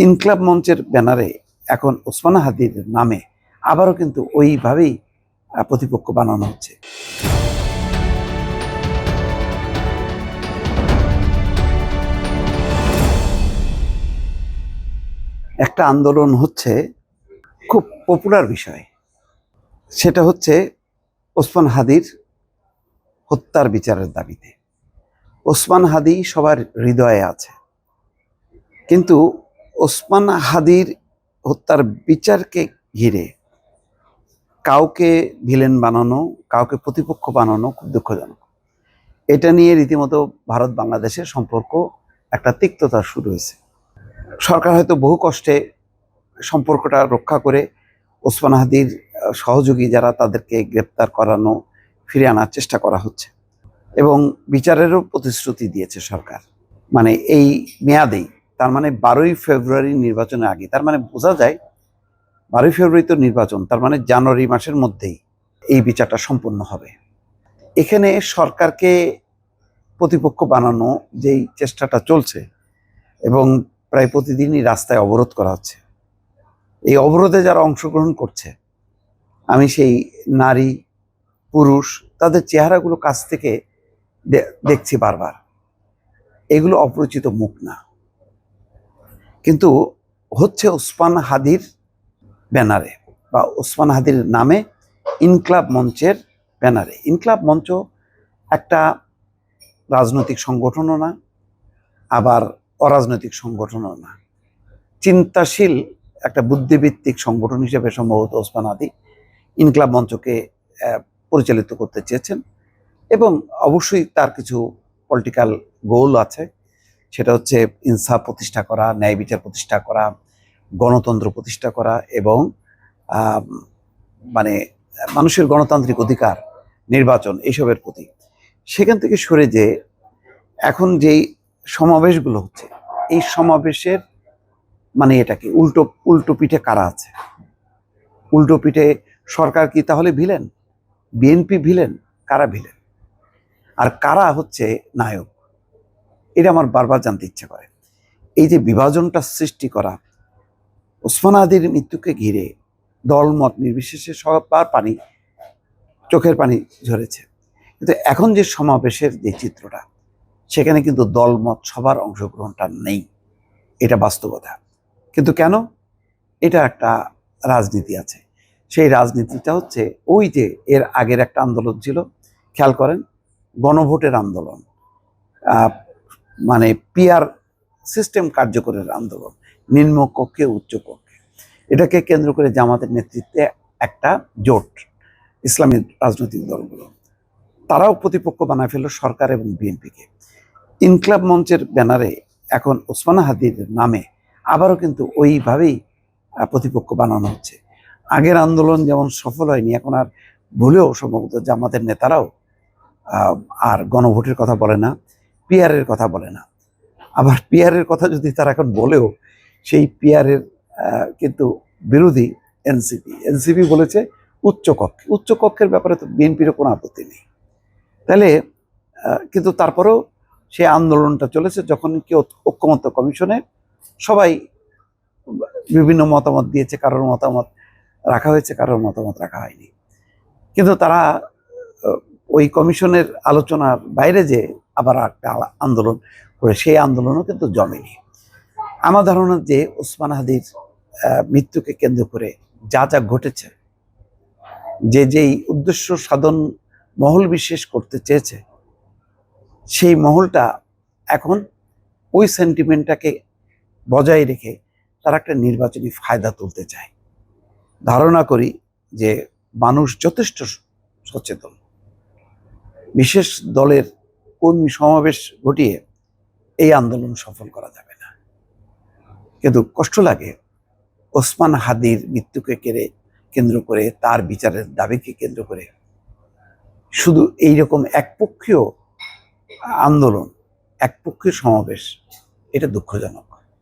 ইনকলাব মঞ্চের ব্যানারে এখন ওসমান হাদির নামে আবারও কিন্তু ওইভাবেই প্রতিপক্ষ বানানো হচ্ছে। একটা আন্দোলন হচ্ছে, খুব পপুলার বিষয়, সেটা হচ্ছে ওসমান হাদির হত্যার বিচারের দাবিতে। ওসমান হাদি সবার হৃদয়ে আছে, কিন্তু ওসমান হাদির হত্যার বিচারকে ঘিরে কাউকে ভিলেন বানানো, কাউকে প্রতিপক্ষ বানানো খুব দুঃখজনক। এটা নিয়ে রীতিমতো ভারত বাংলাদেশের সম্পর্ক একটা তিক্ততা শুরু হয়েছে। সরকার হয়তো বহু কষ্টে সম্পর্কটা রক্ষা করে ওসমান হাদির সহযোগী যারা তাদেরকে গ্রেপ্তার করানো, ফিরে আনার চেষ্টা করা হচ্ছে এবং বিচারেরও প্রতিশ্রুতি দিয়েছে সরকার। মানে এই মেয়াদেই, তার মানে 12ই ফেব্রুয়ারি নির্বাচনের আগে, তার মানে বোঝা যায় 12ই ফেব্রুয়ারি তো নির্বাচন, তার মানে জানুয়ারি মাসের মধ্যেই এই বিচারটা সম্পন্ন হবে। এখানে সরকারকে প্রতিপক্ষ বানানো যেই চেষ্টাটা চলছে এবং প্রায় প্রতিদিনই রাস্তায় অবরোধ করা হচ্ছে, এই অবরোধে যারা অংশগ্রহণ করছে, আমি সেই নারী পুরুষ তাদের চেহারাগুলো কাছ থেকে দেখছি বারবার। এগুলো অপরিচিত মুখ না, কিন্তু হচ্ছে ওসমান হাদির ব্যানারে বা ওসমান হাদির নামে ইনকলাব মঞ্চের ব্যানারে। ইনকলাব মঞ্চ একটা রাজনৈতিক সংগঠনও না, আবার অরাজনৈতিক সংগঠনও না, চিন্তাশীল একটা বুদ্ধিভিত্তিক সংগঠন হিসেবে সম্ভবত ওসমান হাদি ইনকলাব মঞ্চকে পরিচালিত করতে চেয়েছেন এবং অবশ্যই তার কিছু পলিটিক্যাল গোল আছে। সেটা হচ্ছে ইনসাফ প্রতিষ্ঠা করা, ন্যায় বিচার প্রতিষ্ঠা করা, গণতন্ত্র প্রতিষ্ঠা করা এবং মানে মানুষের গণতান্ত্রিক অধিকার, নির্বাচন, এইসবের প্রতি। সেখান থেকে সরে যে এখন যেই সমাবেশগুলো হচ্ছে, এই সমাবেশের মানে এটা কি উল্টো পিঠে কারা আছে? উল্টো পিঠে সরকার কি তাহলে ভিলেন? BNP villain? কারা ভিলেন আর কারা হচ্ছে নায়ক? এটা আমার বারবার জানতে ইচ্ছে করে। এই যে বিভাজনটা সৃষ্টি করা, ওসমান হাদির মৃত্যুকে ঘিরে দলমত নির্বিশেষে সবার চোখের পানি ঝরেছে, কিন্তু এখন যে সমাবেশের যে চিত্রটা, সেখানে কিন্তু দলমত সবার অংশগ্রহণটা নেই, এটা বাস্তবতা। কিন্তু কেন? এটা একটা রাজনীতি আছে। সেই রাজনীতিটা হচ্ছে ওই যে এর আগের একটা আন্দোলন ছিল, খেয়াল করেন, গণভোটের আন্দোলন, মানে পিআর সিস্টেম কার্যকরের আন্দোলন, নিম্নকক্ষে উচ্চকক্ষে। এটাকে কেন্দ্র করে জামাতের নেতৃত্বে একটা জোট, ইসলামী রাজনৈতিক দলগুলো, তারাও প্রতিপক্ষ বানায় ফেলল সরকার এবং বিএনপিকে। ইনকলাব মঞ্চের ব্যানারে এখন ওসমান হাদির নামে আবারও কিন্তু ওইভাবেই প্রতিপক্ষ বানানো হচ্ছে। আগের আন্দোলন যেমন সফল হয়নি, এখন আর ভুলেও সম্ভবত জামাতের নেতারাও আর গণভোটের কথা বলে না, পিআরের কথা বলে না। আবার পিআরের কথা যদি তারা এখন বলেও, সেই পিআরের কিন্তু বিরোধী এনসিপি বলেছে উচ্চকক্ষের ব্যাপারে তো বিএনপিরও কোনো আপত্তি নেই। তাহলে কিন্তু তারপরেও সেই আন্দোলনটা চলেছে। যখন কি ঐক্যমত্য কমিশনে সবাই বিভিন্ন মতামত দিয়েছে, কারোর মতামত রাখা হয়েছে, কারোর মতামত রাখা হয়নি, কিন্তু তারা ওই কমিশনের আলোচনার বাইরে যে আবার একটা আন্দোলন করে, সেই আন্দোলনও কিন্তু জমেনি। আমার ধারণা যে ওসমান হাদির মৃত্যুকে কেন্দ্র করে যা যা ঘটেছে, যেই উদ্দেশ্য সাধন মহল বিশেষ করতে চেয়েছে, সেই মহলটা এখন ওই সেন্টিমেন্টটাকে বজায় রেখে তারা একটা নির্বাচনী ফায়দা তুলতে চায়। ধারণা করি যে মানুষ যথেষ্ট সচেতন। বিশেষ দলের কর্মী সমাবেশ ঘটিয়ে এই আন্দোলন সফল করা যাবে না। কিন্তু কষ্ট লাগে, ওসমান হাদির মৃত্যুকে কেন্দ্র করে, তার বিচারের দাবিকে কেন্দ্র করে শুধু এইরকম একপক্ষীয় আন্দোলন, একপক্ষীয় সমাবেশ, এটা দুঃখজনক।